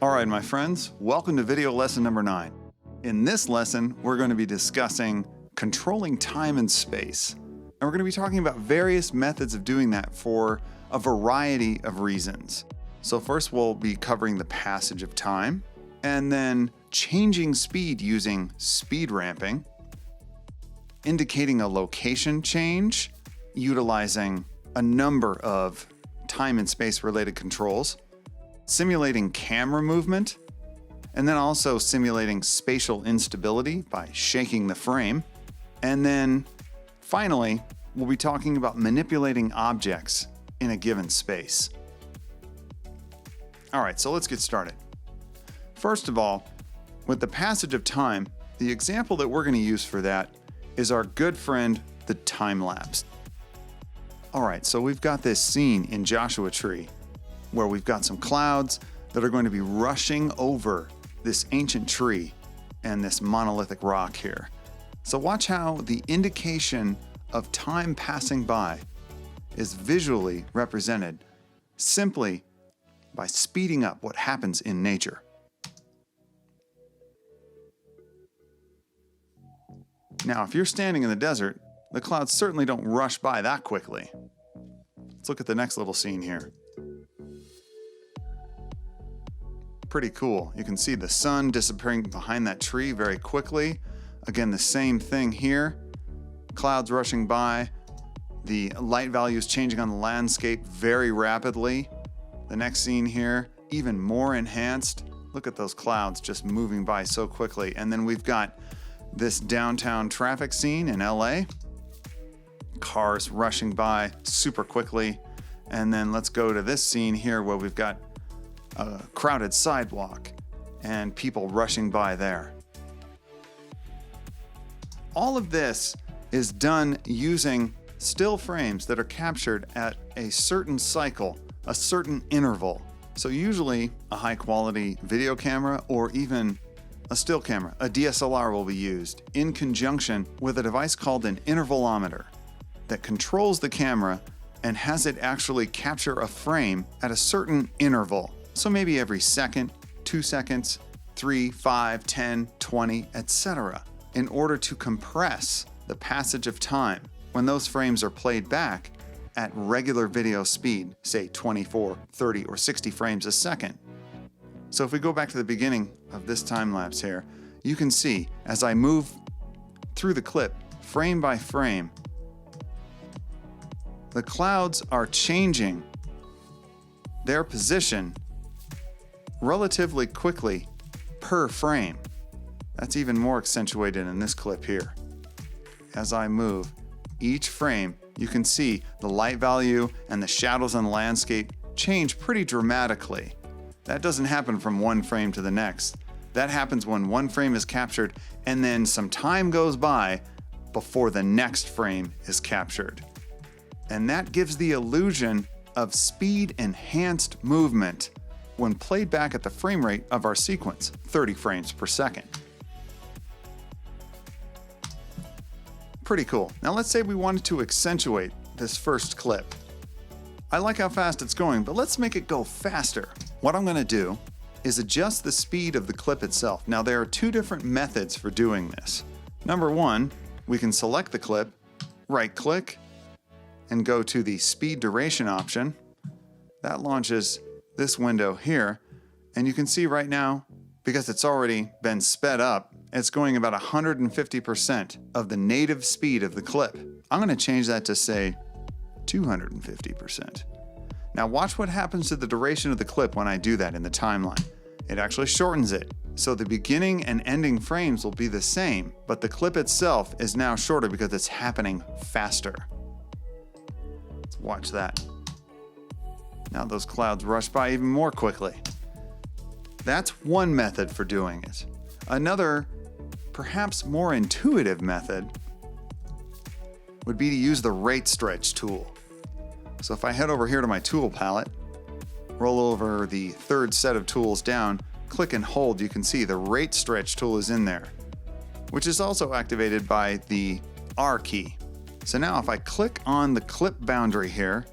All right, my friends, welcome to video lesson number 9. In this lesson, we're going to be discussing controlling time and space. And we're going to be talking about various methods of doing that for a variety of reasons. So first, we'll be covering the passage of time, and then changing speed using speed ramping, indicating a location change, utilizing a number of time and space related controls, simulating camera movement, and then also simulating spatial instability by shaking the frame. And then finally, we'll be talking about manipulating objects in a given space. All right, so let's get started. First of all, with the passage of time, the example that we're going to use for that is our good friend, the time lapse. All right, so we've got this scene in Joshua Tree where we've got some clouds that are going to be rushing over this ancient tree and this monolithic rock here. So watch how the indication of time passing by is visually represented simply by speeding up what happens in nature. Now, if you're standing in the desert, the clouds certainly don't rush by that quickly. Let's look at the next little scene here. Pretty cool. You can see the sun disappearing behind that tree very quickly. Again, the same thing here. Clouds rushing by. The light values changing on the landscape very rapidly. The next scene here, even more enhanced. Look at those clouds just moving by so quickly. And then we've got this downtown traffic scene in LA. Cars rushing by super quickly. And then let's go to this scene here where we've got a crowded sidewalk and people rushing by there. All of this is done using still frames that are captured at a certain cycle, a certain interval. So usually a high quality video camera or even a still camera, a DSLR, will be used in conjunction with a device called an intervalometer that controls the camera and has it actually capture a frame at a certain interval. So maybe every second, 2 seconds, 3, 5, 10, 20, etc. in order to compress the passage of time when those frames are played back at regular video speed, say 24, 30, or 60 frames a second. So if we go back to the beginning of this time lapse here, you can see as I move through the clip, frame by frame, the clouds are changing their position relatively quickly per frame. That's even more accentuated in this clip here. As I move each frame, you can see the light value and the shadows on the landscape change pretty dramatically. That doesn't happen from one frame to the next. That happens when one frame is captured and then some time goes by before the next frame is captured. And that gives the illusion of speed-enhanced movement when played back at the frame rate of our sequence, 30 frames per second. Pretty cool. Now let's say we wanted to accentuate this first clip. I like how fast it's going, but let's make it go faster. What I'm going to do is adjust the speed of the clip itself. Now there are 2 different methods for doing this. Number 1, we can select the clip, right-click, and go to the speed duration option. That launches this window here, and you can see right now, because it's already been sped up, it's going about 150% of the native speed of the clip. I'm going to change that to say 250%. Now watch what happens to the duration of the clip when I do that in the timeline. It actually shortens it, so the beginning and ending frames will be the same, but the clip itself is now shorter because it's happening faster. Let's watch that. Now those clouds rush by even more quickly. That's one method for doing it. Another, perhaps more intuitive method would be to use the rate stretch tool. So if I head over here to my tool palette, roll over the third set of tools down, click and hold, you can see the rate stretch tool is in there, which is also activated by the R key. So now if I click on the clip boundary here,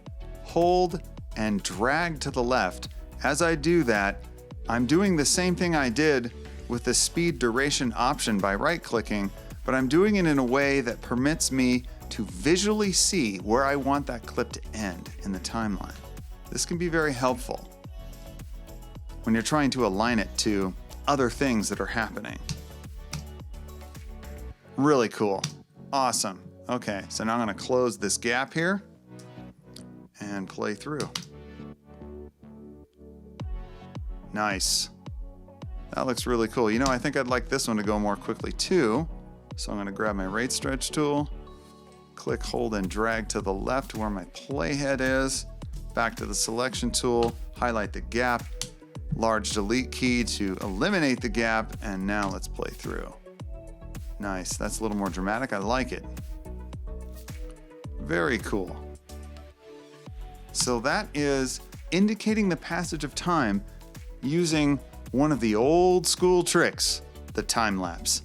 hold and drag to the left, as I do that, I'm doing the same thing I did with the speed duration option by right-clicking, but I'm doing it in a way that permits me to visually see where I want that clip to end in the timeline. This can be very helpful when you're trying to align it to other things that are happening. Really cool. Awesome. Okay, so now I'm going to close this gap here and play through. Nice. That looks really cool. You know, I think I'd like this one to go more quickly too. So I'm going to grab my rate stretch tool, click, hold, and drag to the left where my playhead is. Back to the selection tool, highlight the gap, large delete key to eliminate the gap, and now let's play through. Nice. That's a little more dramatic. I like it. Very cool. So that is indicating the passage of time using one of the old school tricks, the time lapse.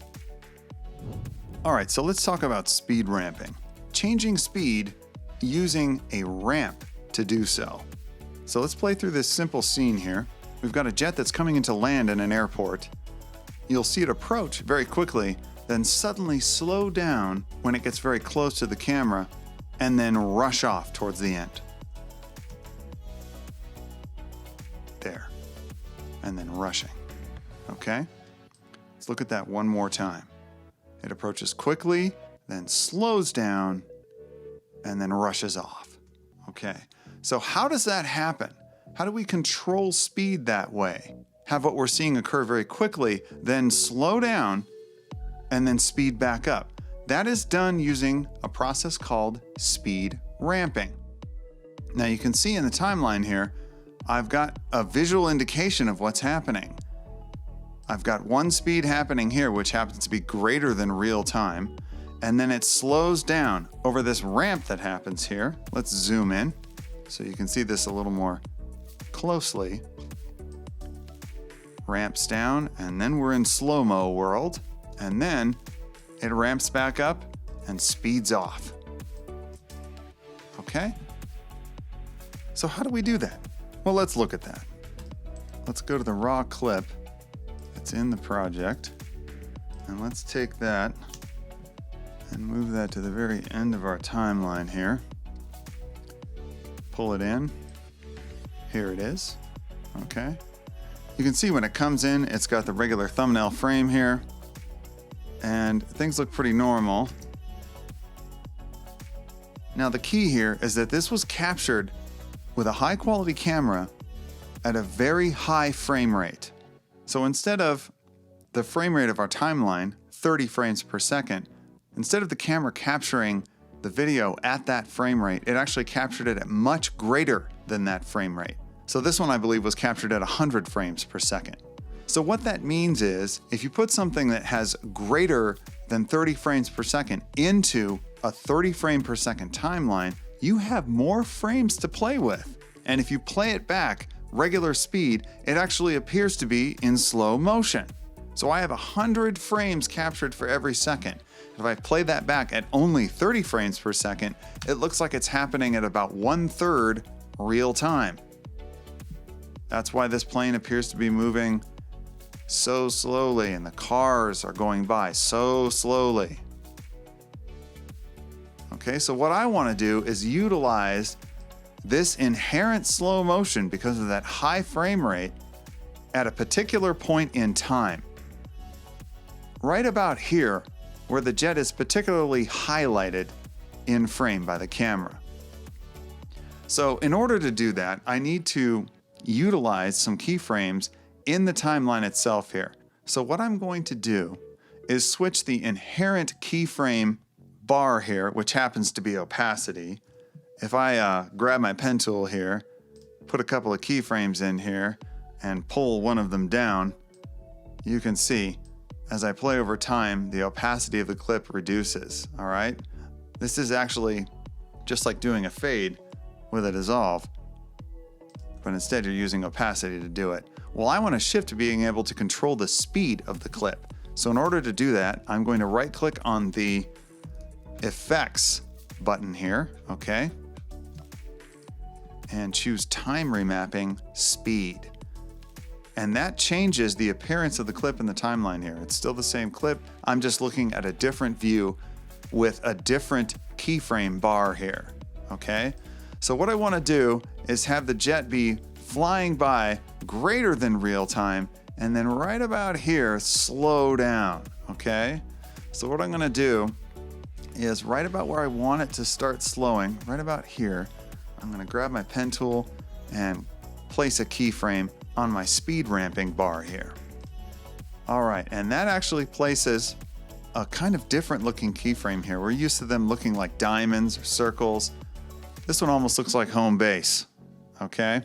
All right, so let's talk about speed ramping. Changing speed using a ramp to do so. So let's play through this simple scene here. We've got a jet that's coming into land in an airport. You'll see it approach very quickly, then suddenly slow down when it gets very close to the camera, and then rush off towards the end. There. And then rushing. Okay? Let's look at that one more time. It approaches quickly, then slows down, and then rushes off. Okay. So how does that happen? How do we control speed that way? Have what we're seeing occur very quickly, then slow down, and then speed back up. That is done using a process called speed ramping. Now you can see in the timeline here, I've got a visual indication of what's happening. I've got one speed happening here, which happens to be greater than real time, and then it slows down over this ramp that happens here. Let's zoom in so you can see this a little more closely. Ramps down, and then we're in slow-mo world, and then it ramps back up and speeds off. Okay? So how do we do that? Well, let's look at that. Let's go to the raw clip that's in the project, and let's take that and move that to the very end of our timeline here. Pull it in. Here it is. Okay. You can see when it comes in, it's got the regular thumbnail frame here, and things look pretty normal. Now the key here is that this was captured with a high quality camera at a very high frame rate. So instead of the frame rate of our timeline, 30 frames per second, instead of the camera capturing the video at that frame rate, it actually captured it at much greater than that frame rate. So this one, I believe, was captured at 100 frames per second. So what that means is, if you put something that has greater than 30 frames per second into a 30 frame per second timeline, you have more frames to play with. And if you play it back regular speed, it actually appears to be in slow motion. So I have 100 frames captured for every second. If I play that back at only 30 frames per second, it looks like it's happening at about 1/3 real time. That's why this plane appears to be moving so slowly, and the cars are going by so slowly. Okay, so what I want to do is utilize this inherent slow motion because of that high frame rate at a particular point in time. Right about here, where the jet is particularly highlighted in frame by the camera. So in order to do that, I need to utilize some keyframes in the timeline itself here. So what I'm going to do is switch the inherent keyframe bar here, which happens to be opacity. If I grab my pen tool here, put a couple of keyframes in here, and pull one of them down, you can see as I play over time, the opacity of the clip reduces, all right? This is actually just like doing a fade with a dissolve, but instead you're using opacity to do it. Well, I want to shift to being able to control the speed of the clip. So in order to do that, I'm going to right-click on the Effects button here, okay? And choose Time Remapping Speed. And that changes the appearance of the clip in the timeline here. It's still the same clip. I'm just looking at a different view with a different keyframe bar here, okay? So what I want to do is have the jet be flying by greater than real time, and then right about here, slow down, okay? So what I'm going to do is right about where I want it to start slowing, right about here, I'm going to grab my pen tool and place a keyframe on my speed ramping bar here. All right, and that actually places a kind of different looking keyframe here. We're used to them looking like diamonds or circles. This one almost looks like home base, okay?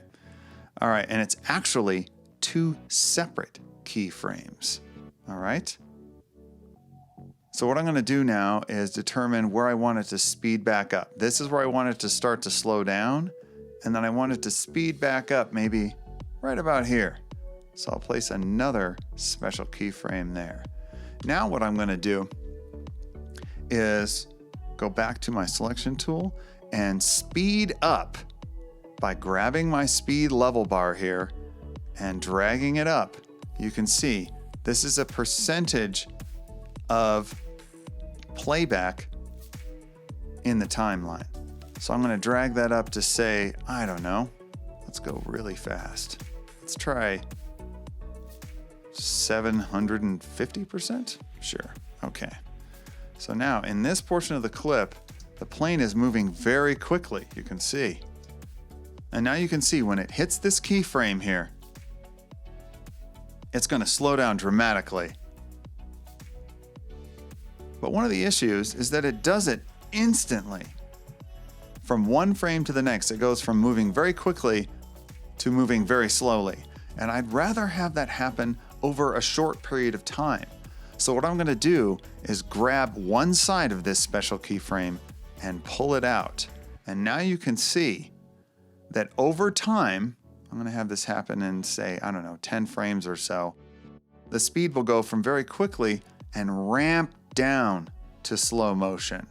All right, and it's actually two separate keyframes, all right? So what I'm gonna do now is determine where I want it to speed back up. This is where I want it to start to slow down, and then I want it to speed back up maybe right about here. So I'll place another special keyframe there. Now what I'm gonna do is go back to my selection tool and speed up by grabbing my speed level bar here and dragging it up. You can see this is a percentage of playback in the timeline. So I'm gonna drag that up to say, I don't know, let's go really fast. Let's try 750%? Sure, okay. So now in this portion of the clip, the plane is moving very quickly, you can see. And now you can see when it hits this keyframe here, it's gonna slow down dramatically. But one of the issues is that it does it instantly. From one frame to the next, it goes from moving very quickly to moving very slowly. And I'd rather have that happen over a short period of time. So what I'm gonna do is grab one side of this special keyframe and pull it out. And now you can see that over time, I'm gonna have this happen in say, I don't know, 10 frames or so. The speed will go from very quickly and ramp down to slow motion.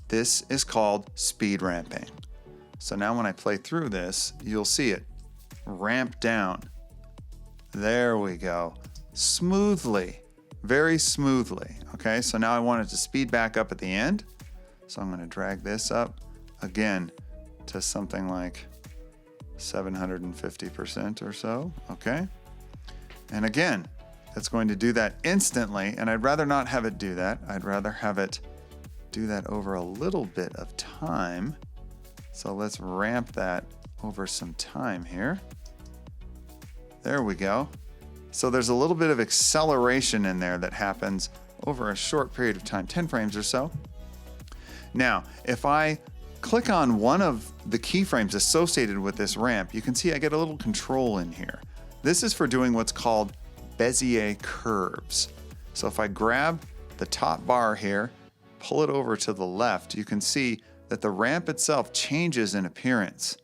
This is called speed ramping. So now when I play through this, you'll see it ramp down. There we go. Smoothly, very smoothly. Okay, so now I want it to speed back up at the end. So I'm gonna drag this up again to something like 750% or so, okay? And again, it's going to do that instantly, and I'd rather not have it do that. I'd rather have it do that over a little bit of time. So let's ramp that over some time here. There we go. So there's a little bit of acceleration in there that happens over a short period of time, 10 frames or so. Now, if I click on one of the keyframes associated with this ramp, you can see I get a little control in here. This is for doing what's called Bezier curves. So if I grab the top bar here, pull it over to the left, you can see that the ramp itself changes in appearance.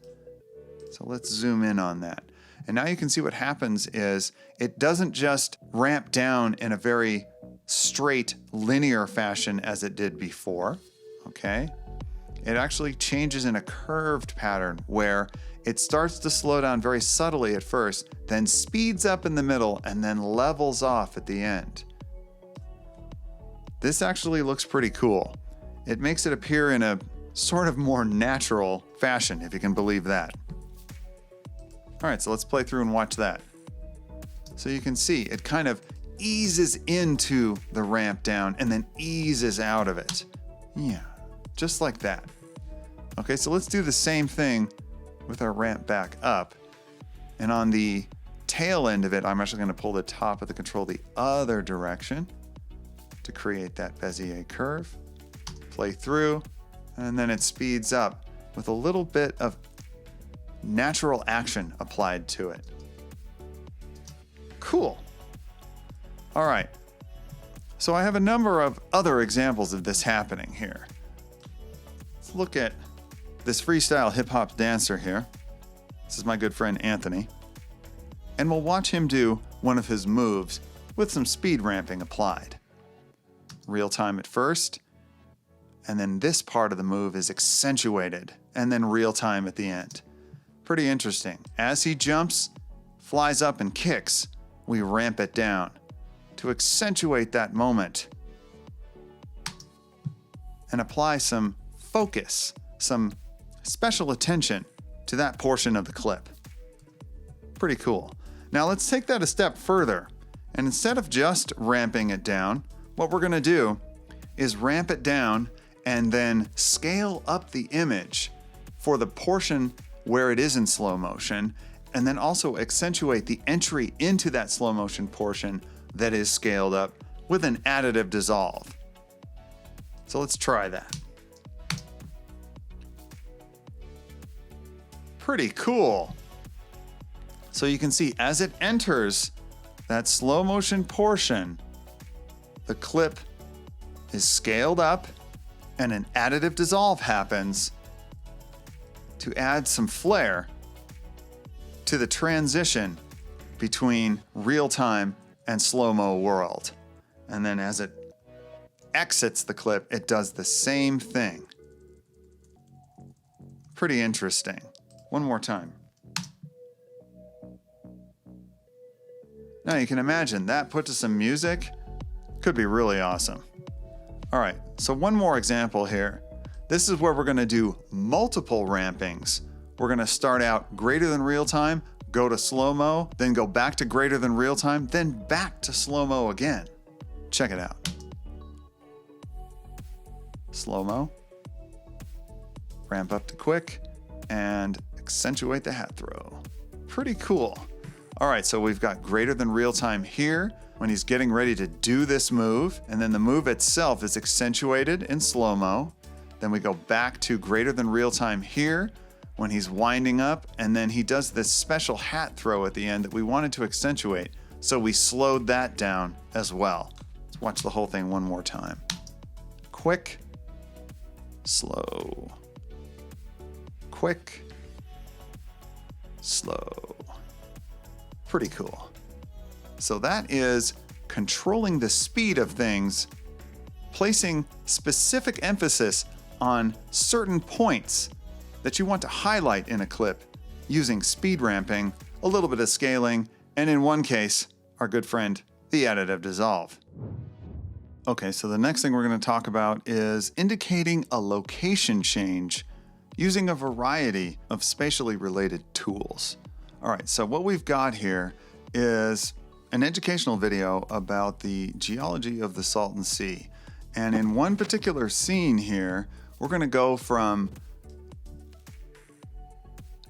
So let's zoom in on that. And now you can see what happens is it doesn't just ramp down in a very straight linear fashion as it did before, okay? It actually changes in a curved pattern where it starts to slow down very subtly at first, then speeds up in the middle, and then levels off at the end. This actually looks pretty cool. It makes it appear in a sort of more natural fashion, if you can believe that. All right, so let's play through and watch that. So you can see it kind of eases into the ramp down and then eases out of it. Yeah, just like that. Okay, so let's do the same thing with our ramp back up. And on the tail end of it, I'm actually gonna pull the top of the control the other direction to create that Bezier curve. Play through, and then it speeds up with a little bit of natural action applied to it. Cool. All right. So I have a number of other examples of this happening here. Let's look at this freestyle hip hop dancer here. This is my good friend Anthony. And we'll watch him do one of his moves with some speed ramping applied. Real time at first, and then this part of the move is accentuated, and then real time at the end. Pretty interesting. As he jumps, flies up and kicks, we ramp it down to accentuate that moment and apply some focus, some special attention to that portion of the clip. Pretty cool. Now let's take that a step further. And instead of just ramping it down, what we're going to do is ramp it down and then scale up the image for the portion where it is in slow motion, and then also accentuate the entry into that slow motion portion that is scaled up with an additive dissolve. So let's try that. Pretty cool. So you can see as it enters that slow motion portion, the clip is scaled up and an additive dissolve happens to add some flair to the transition between real-time and slow-mo world. And then as it exits the clip, it does the same thing. Pretty interesting. One more time. Now you can imagine that put to some music could be really awesome. All right, so one more example here. This is where we're gonna do multiple rampings. We're gonna start out greater than real time, go to slow-mo, then go back to greater than real time, then back to slow-mo again. Check it out. Slow-mo, ramp up to quick, and accentuate the hat throw. Pretty cool. All right, so we've got greater than real time here when he's getting ready to do this move, and then the move itself is accentuated in slow-mo. Then we go back to greater than real time here when he's winding up, and then he does this special hat throw at the end that we wanted to accentuate, so we slowed that down as well. Let's watch the whole thing one more time. Quick, slow, quick, slow. Pretty cool. So that is controlling the speed of things, placing specific emphasis on certain points that you want to highlight in a clip using speed ramping, a little bit of scaling, and in one case, our good friend, the additive dissolve. Okay, so the next thing we're going to talk about is indicating a location change using a variety of spatially related tools. All right, so what we've got here is an educational video about the geology of the Salton Sea. And in one particular scene here, we're going to go from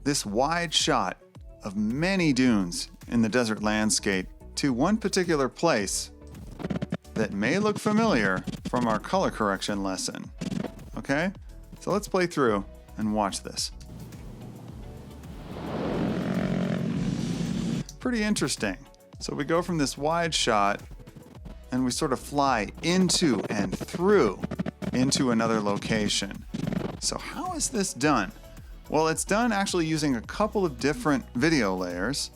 this wide shot of many dunes in the desert landscape to one particular place that may look familiar from our color correction lesson. Okay? So let's play through and watch this. Pretty interesting. So we go from this wide shot and we sort of fly into and through into another location. So how is this done? Well, it's done actually using a couple of different video layers.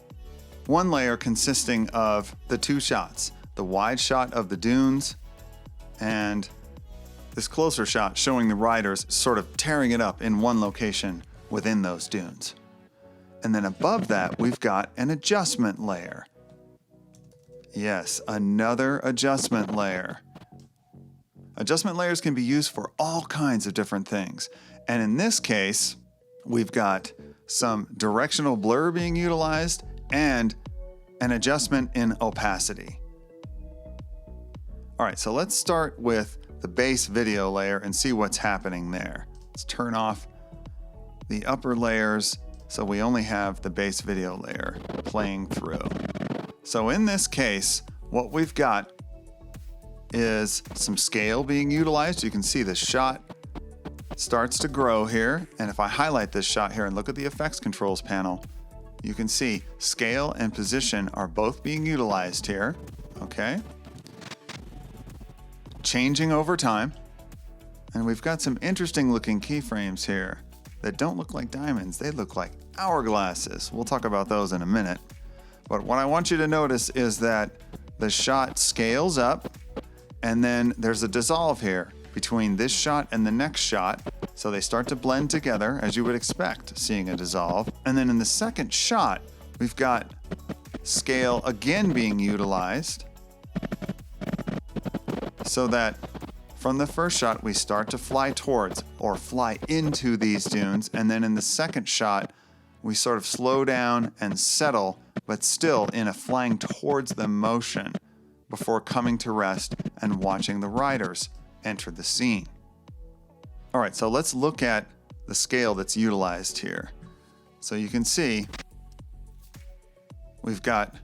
One layer consisting of the two shots, the wide shot of the dunes and this closer shot showing the riders sort of tearing it up in one location within those dunes. And then above that, we've got an adjustment layer. Yes, another adjustment layer. Adjustment layers can be used for all kinds of different things. And in this case, we've got some directional blur being utilized and an adjustment in opacity. All right, so let's start with the base video layer and see what's happening there. Let's turn off the upper layers so we only have the base video layer playing through. So in this case, what we've got is some scale being utilized. You can see the shot starts to grow here. And if I highlight this shot here and look at the effects controls panel, you can see scale and position are both being utilized here. Okay. Changing over time. And we've got some interesting looking keyframes here that don't look like diamonds. They look like hourglasses. We'll talk about those in a minute. But what I want you to notice is that the shot scales up and then there's a dissolve here between this shot and the next shot. So they start to blend together as you would expect seeing a dissolve. And then in the second shot, we've got scale again being utilized so that from the first shot we start to fly towards or fly into these dunes, and then in the second shot we sort of slow down and settle, but still in a flying towards them motion before coming to rest and watching the riders enter the scene. All right, so let's look at the scale that's utilized here. So you can see we've got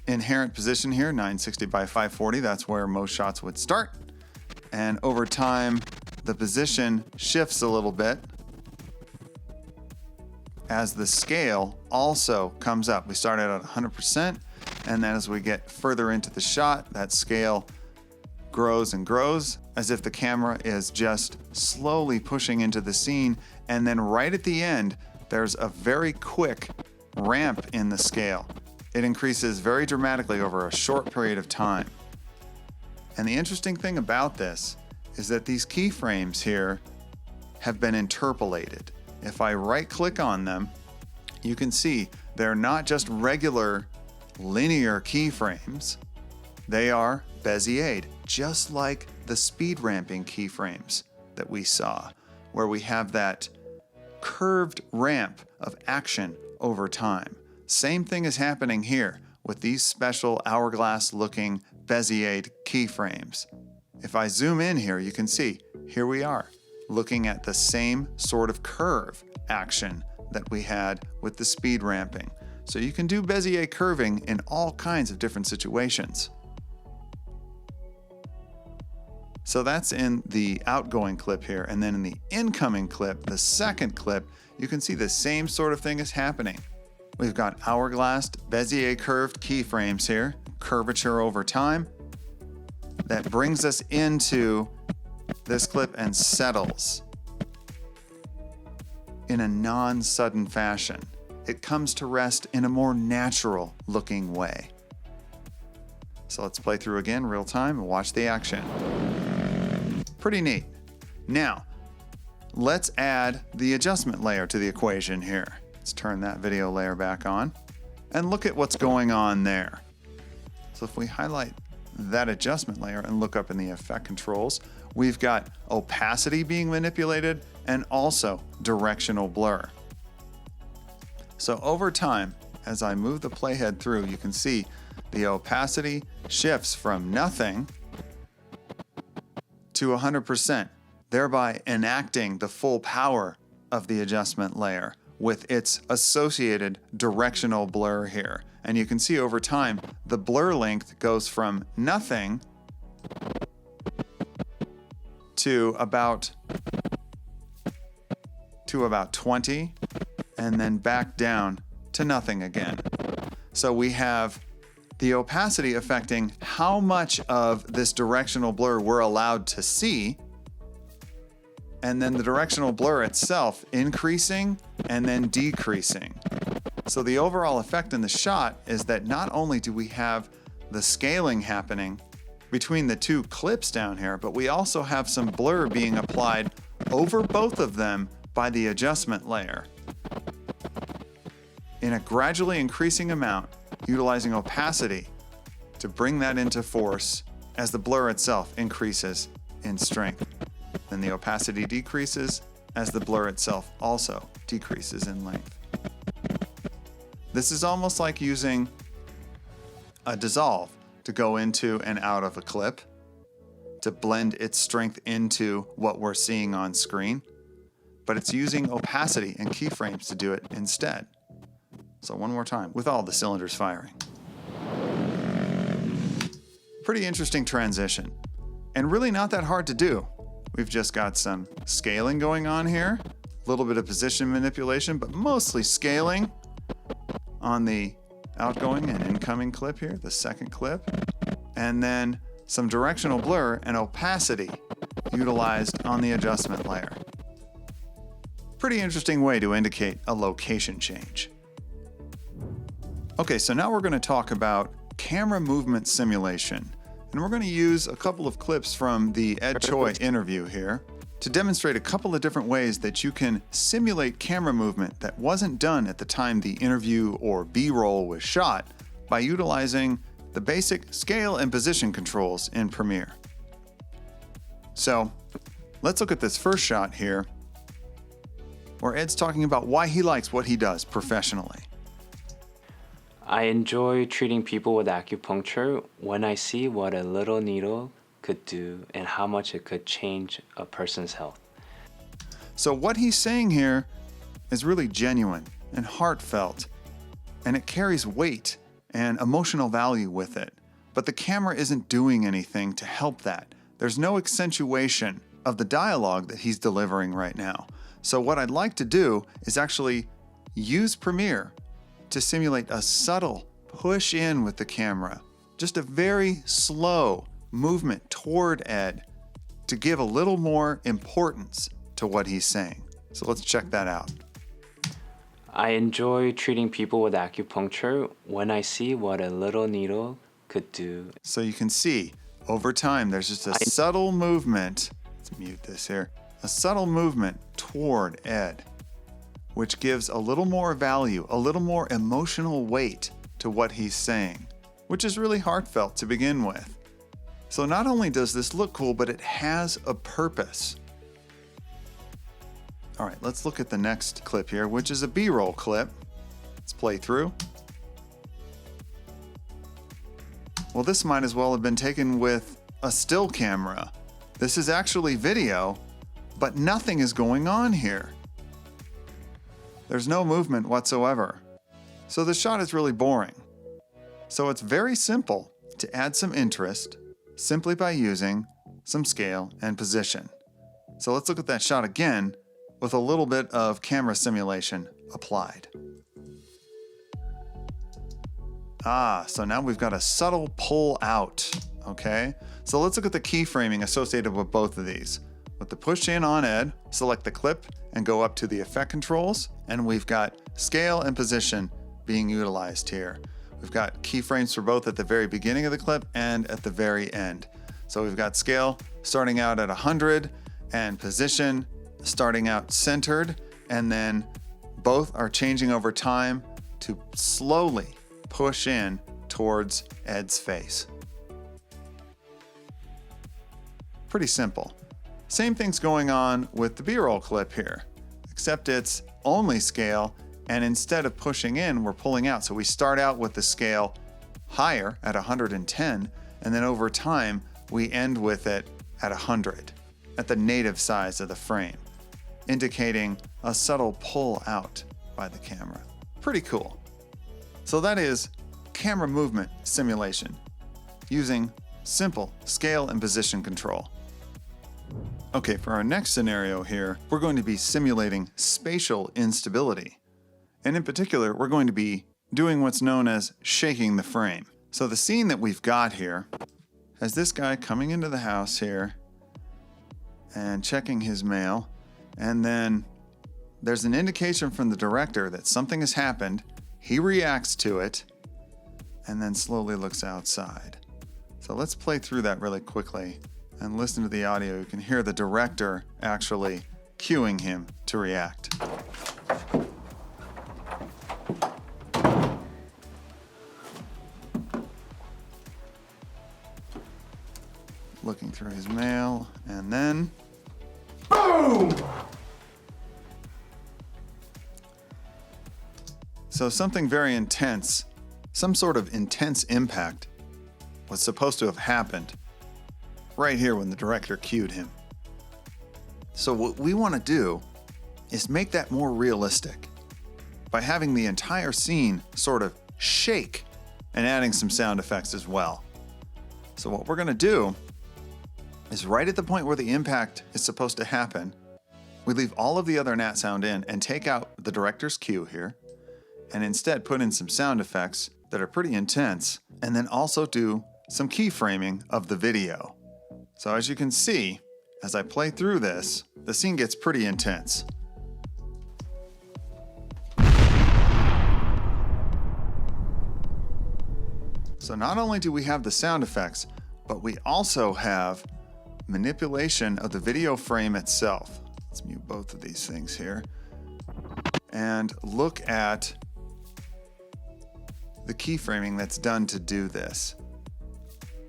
inherent position here, 960 by 540. That's where most shots would start. And over time, the position shifts a little bit as the scale also comes up. We started at 100%, and then as we get further into the shot, that scale grows and grows as if the camera is just slowly pushing into the scene. And then right at the end, there's a very quick ramp in the scale. It increases very dramatically over a short period of time. And the interesting thing about this is that these keyframes here have been interpolated. If I right-click on them, you can see they're not just regular linear keyframes, they are Bézier'd, just like the speed ramping keyframes that we saw, where we have that curved ramp of action over time. Same thing is happening here with these special hourglass-looking Bézier'd keyframes. If I zoom in here, you can see, here we are, looking at the same sort of curve action that we had with the speed ramping. So you can do Bézier curving in all kinds of different situations. So that's in the outgoing clip here, and then in the incoming clip, the second clip, you can see the same sort of thing is happening. We've got hourglass Bézier curved keyframes here, curvature over time. That brings us into this clip and settles in a non-sudden fashion. It comes to rest in a more natural looking way. So let's play through again real time and watch the action. Pretty neat. Now, let's add the adjustment layer to the equation here. Let's turn that video layer back on and look at what's going on there. So if we highlight that adjustment layer and look up in the effect controls, we've got opacity being manipulated and also directional blur. So over time, as I move the playhead through, you can see the opacity shifts from nothing to 100%, thereby enacting the full power of the adjustment layer with its associated directional blur here. And you can see over time, the blur length goes from nothing to about 20, and then back down to nothing again. So we have the opacity affecting how much of this directional blur we're allowed to see, and then the directional blur itself increasing and then decreasing. So the overall effect in the shot is that not only do we have the scaling happening between the two clips down here, but we also have some blur being applied over both of them by the adjustment layer in a gradually increasing amount, utilizing opacity to bring that into force as the blur itself increases in strength. Then the opacity decreases as the blur itself also decreases in length. This is almost like using a dissolve to go into and out of a clip to blend its strength into what we're seeing on screen, but it's using opacity and keyframes to do it instead. So one more time, with all the cylinders firing. Pretty interesting transition, and really not that hard to do. We've just got some scaling going on here, a little bit of position manipulation, but mostly scaling on the outgoing and incoming clip here, the second clip, and then some directional blur and opacity utilized on the adjustment layer. Pretty interesting way to indicate a location change. Okay, so now we're going to talk about camera movement simulation. And we're going to use a couple of clips from the Ed Choi interview here to demonstrate a couple of different ways that you can simulate camera movement that wasn't done at the time the interview or B-roll was shot, by utilizing the basic scale and position controls in Premiere. So let's look at this first shot here, where Ed's talking about why he likes what he does professionally. I enjoy treating people with acupuncture when I see what a little needle could do and how much it could change a person's health. So what he's saying here is really genuine and heartfelt, and it carries weight and emotional value with it. But the camera isn't doing anything to help that. There's no accentuation of the dialogue that he's delivering right now. So what I'd like to do is actually use Premiere to simulate a subtle push in with the camera, just a very slow movement toward Ed to give a little more importance to what he's saying. So let's check that out. I enjoy treating people with acupuncture when I see what a little needle could do. So you can see over time, there's just a subtle movement. Let's mute this here. A subtle movement toward Ed, which gives a little more value, a little more emotional weight to what he's saying, which is really heartfelt to begin with. So not only does this look cool, but it has a purpose. All right, let's look at the next clip here, which is a B-roll clip. Let's play through. Well, this might as well have been taken with a still camera. This is actually video, but nothing is going on here. There's no movement whatsoever. So the shot is really boring. So it's very simple to add some interest simply by using some scale and position. So let's look at that shot again with a little bit of camera simulation applied. So now we've got a subtle pull out, okay? So let's look at the keyframing associated with both of these. With the push in on Ed, select the clip and go up to the effect controls, and we've got scale and position being utilized here. We've got keyframes for both at the very beginning of the clip and at the very end. So we've got scale starting out at 100 and position starting out centered, and then both are changing over time to slowly push in towards Ed's face. Pretty simple. Same thing's going on with the B-roll clip here, except it's only scale, and instead of pushing in, we're pulling out. So we start out with the scale higher at 110, and then over time, we end with it at 100, at the native size of the frame, indicating a subtle pull out by the camera. Pretty cool. So that is camera movement simulation using simple scale and position control. Okay, for our next scenario here, we're going to be simulating spatial instability. And in particular, we're going to be doing what's known as shaking the frame. So the scene that we've got here has this guy coming into the house here and checking his mail. And then there's an indication from the director that something has happened. He reacts to it and then slowly looks outside. So let's play through that really quickly and listen to the audio. You can hear the director actually cueing him to react. Looking through his mail, and then boom! So something very intense, some sort of intense impact was supposed to have happened right here when the director cued him. So what we want to do is make that more realistic by having the entire scene sort of shake and adding some sound effects as well. So what we're going to do is right at the point where the impact is supposed to happen, we leave all of the other nat sound in and take out the director's cue here, and instead put in some sound effects that are pretty intense, and then also do some keyframing of the video. So as you can see, as I play through this, the scene gets pretty intense. So not only do we have the sound effects, but we also have manipulation of the video frame itself. Let's mute both of these things here. And look at the keyframing that's done to do this.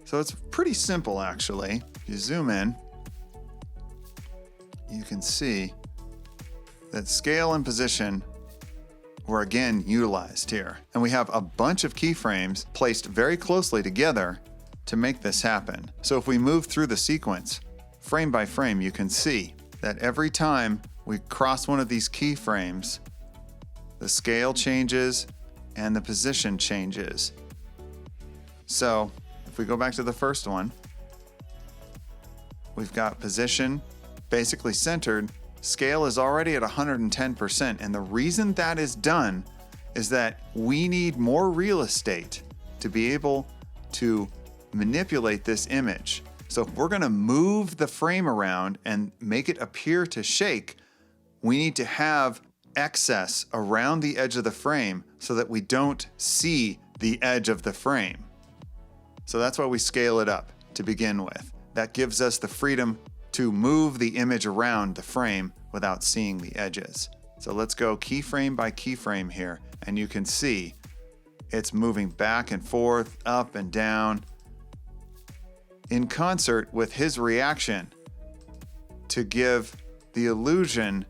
So it's pretty simple, actually. If you zoom in, you can see that scale and position were again utilized here. And we have a bunch of keyframes placed very closely together to make this happen. So if we move through the sequence, frame by frame, you can see that every time we cross one of these keyframes, the scale changes and the position changes. So if we go back to the first one, we've got position basically centered. Scale is already at 110%. And the reason that is done is that we need more real estate to be able to manipulate this image. So if we're going to move the frame around and make it appear to shake, we need to have excess around the edge of the frame so that we don't see the edge of the frame. So that's why we scale it up to begin with. That gives us the freedom to move the image around the frame without seeing the edges. So let's go keyframe by keyframe here, and you can see it's moving back and forth, up and down, in concert with his reaction to give the illusion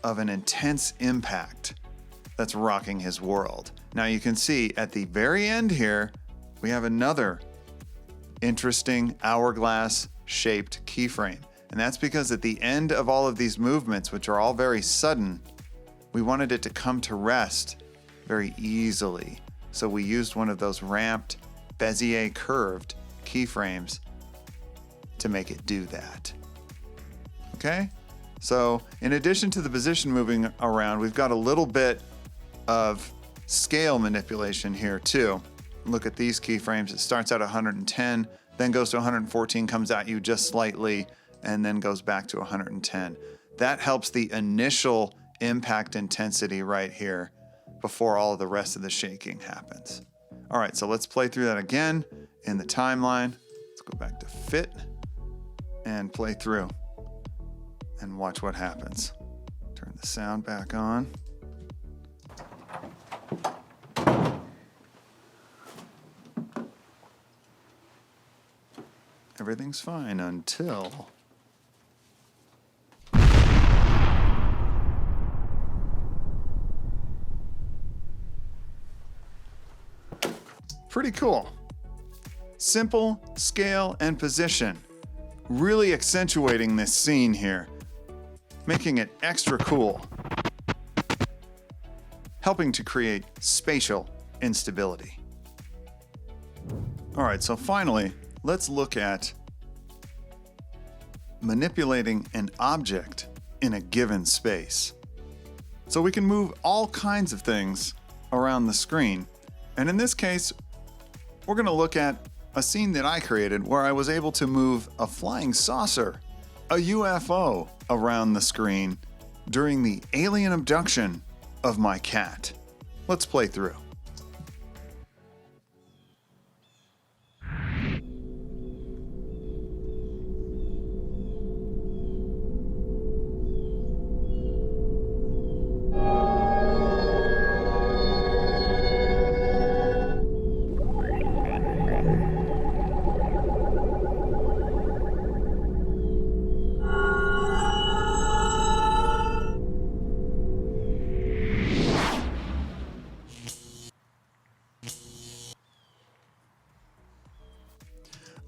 of an intense impact that's rocking his world. Now you can see at the very end here, we have another interesting hourglass shaped keyframe. And that's because at the end of all of these movements, which are all very sudden, we wanted it to come to rest very easily. So we used one of those ramped Bezier curved keyframes to make it do that. Okay? So in addition to the position moving around, we've got a little bit of scale manipulation here too. Look at these keyframes. It starts at 110, then goes to 114, comes at you just slightly, and then goes back to 110. That helps the initial impact intensity right here before all of the rest of the shaking happens. All right, so let's play through that again in the timeline. Let's go back to fit and play through and watch what happens. Turn the sound back on. Everything's fine until... Pretty cool. Simple, scale, and position. Really accentuating this scene here. Making it extra cool. Helping to create spatial instability. All right, so finally, let's look at manipulating an object in a given space. So we can move all kinds of things around the screen. And in this case, we're going to look at a scene that I created where I was able to move a flying saucer, a UFO, around the screen during the alien abduction of my cat. Let's play through.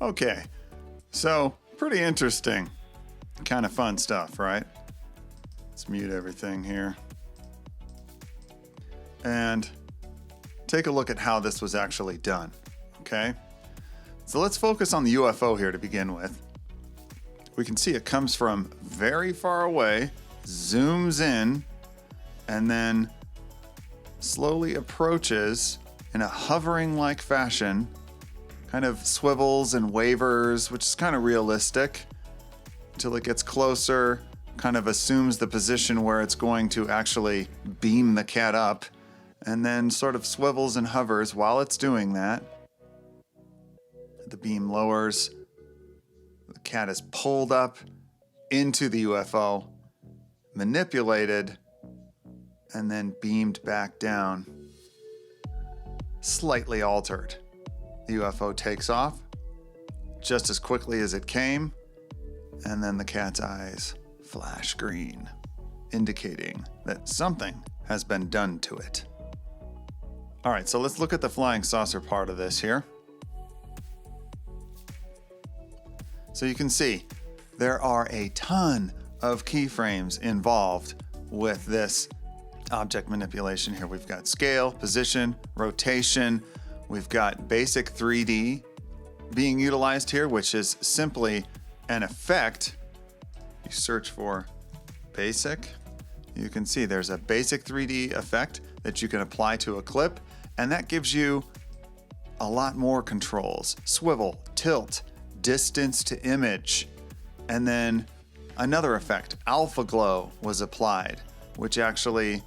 Okay, so pretty interesting, kind of fun stuff, right? Let's mute everything here. And take a look at how this was actually done, okay? So let's focus on the UFO here to begin with. We can see it comes from very far away, zooms in, and then slowly approaches in a hovering-like fashion, kind of swivels and wavers, which is kind of realistic, until it gets closer, kind of assumes the position where it's going to actually beam the cat up, and then sort of swivels and hovers while it's doing that. The beam lowers, the cat is pulled up into the UFO, manipulated, and then beamed back down. slightly altered. The UFO takes off just as quickly as it came, and then the cat's eyes flash green, indicating that something has been done to it. All right, so let's look at the flying saucer part of this here. So you can see there are a ton of keyframes involved with this object manipulation here. We've got scale, position, rotation. We've got basic 3D being utilized here, which is simply an effect. You search for basic, you can see there's a basic 3D effect that you can apply to a clip, and that gives you a lot more controls. Swivel, tilt, distance to image, and then another effect, alpha glow, was applied, which actually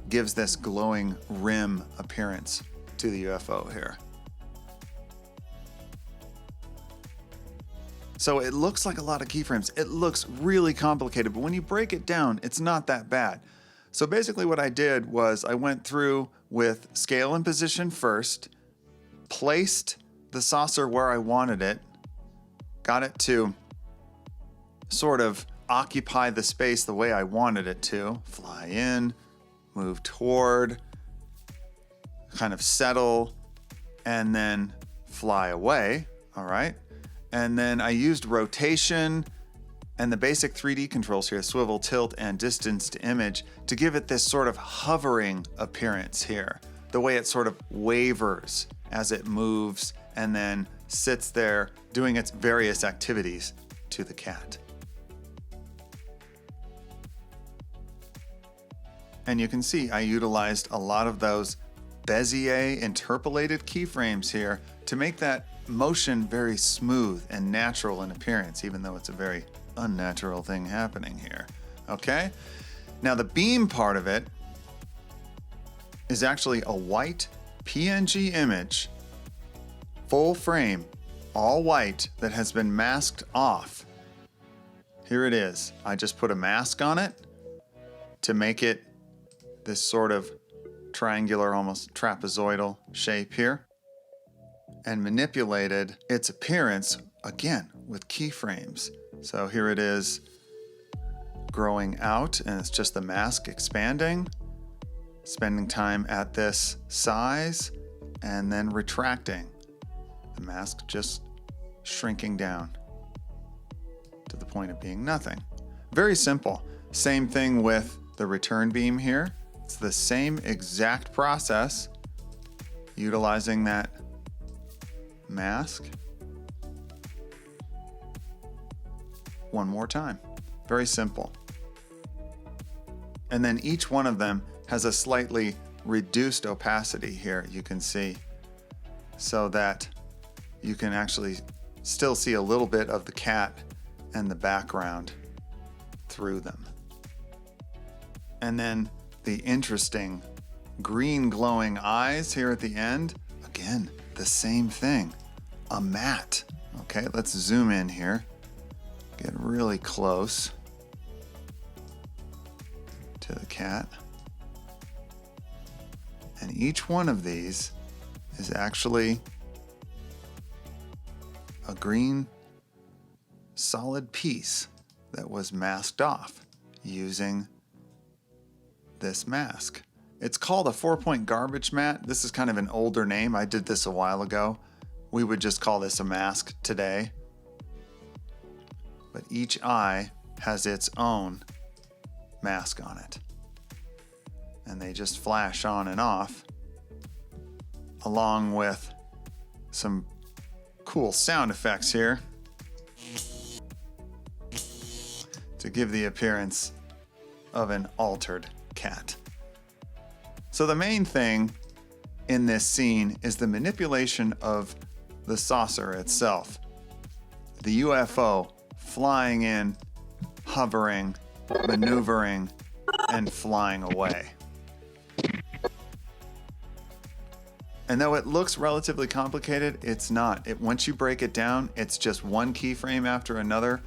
gives this glowing rim appearance to the UFO here. So it looks like a lot of keyframes. It looks really complicated, but when you break it down, it's not that bad. So basically what I did was I went through with scale and position first, placed the saucer where I wanted it, got it to sort of occupy the space the way I wanted it to, fly in, move toward, kind of settle, and then fly away, all right? And then I used rotation and the basic 3D controls here, swivel, tilt, and distance to image, to give it this sort of hovering appearance here. The way it sort of wavers as it moves and then sits there doing its various activities to the cat. And you can see I utilized a lot of those Bezier interpolated keyframes here to make that motion very smooth and natural in appearance, even though it's a very unnatural thing happening here. Okay? Now the beam part of it is actually a white PNG image, full frame, all white, that has been masked off. Here it is. I just put a mask on it to make it this sort of triangular, almost trapezoidal shape here, and manipulated its appearance again with keyframes. So here it is growing out, and it's just the mask expanding, spending time at this size, and then retracting. The mask just shrinking down to the point of being nothing. Very simple. Same thing with the return beam here. It's the same exact process, utilizing that mask one more time. Very simple. And then each one of them has a slightly reduced opacity here, you can see, so that you can actually still see a little bit of the cat and the background through them. And then the interesting green glowing eyes here at the end, again, the same thing, a matte. Okay, let's zoom in here, get really close to the cat. And each one of these is actually a green solid piece that was masked off using this mask. It's called a 4-point garbage mat. This is kind of an older name. I did this a while ago. We would just call this a mask today. But each eye has its own mask on it. And they just flash on and off, along with some cool sound effects here to give the appearance of an altered cat. So the main thing in this scene is the manipulation of the saucer itself. The UFO flying in, hovering, maneuvering, and flying away. And though it looks relatively complicated, it's not. Once you break it down, it's just one keyframe after another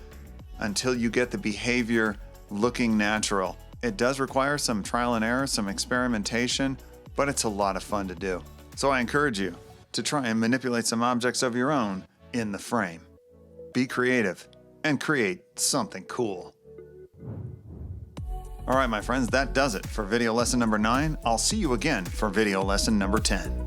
until you get the behavior looking natural. It does require some trial and error, some experimentation, but it's a lot of fun to do. So I encourage you to try and manipulate some objects of your own in the frame. Be creative and create something cool. All right, my friends, that does it for video lesson number 9. I'll see you again for video lesson number 10.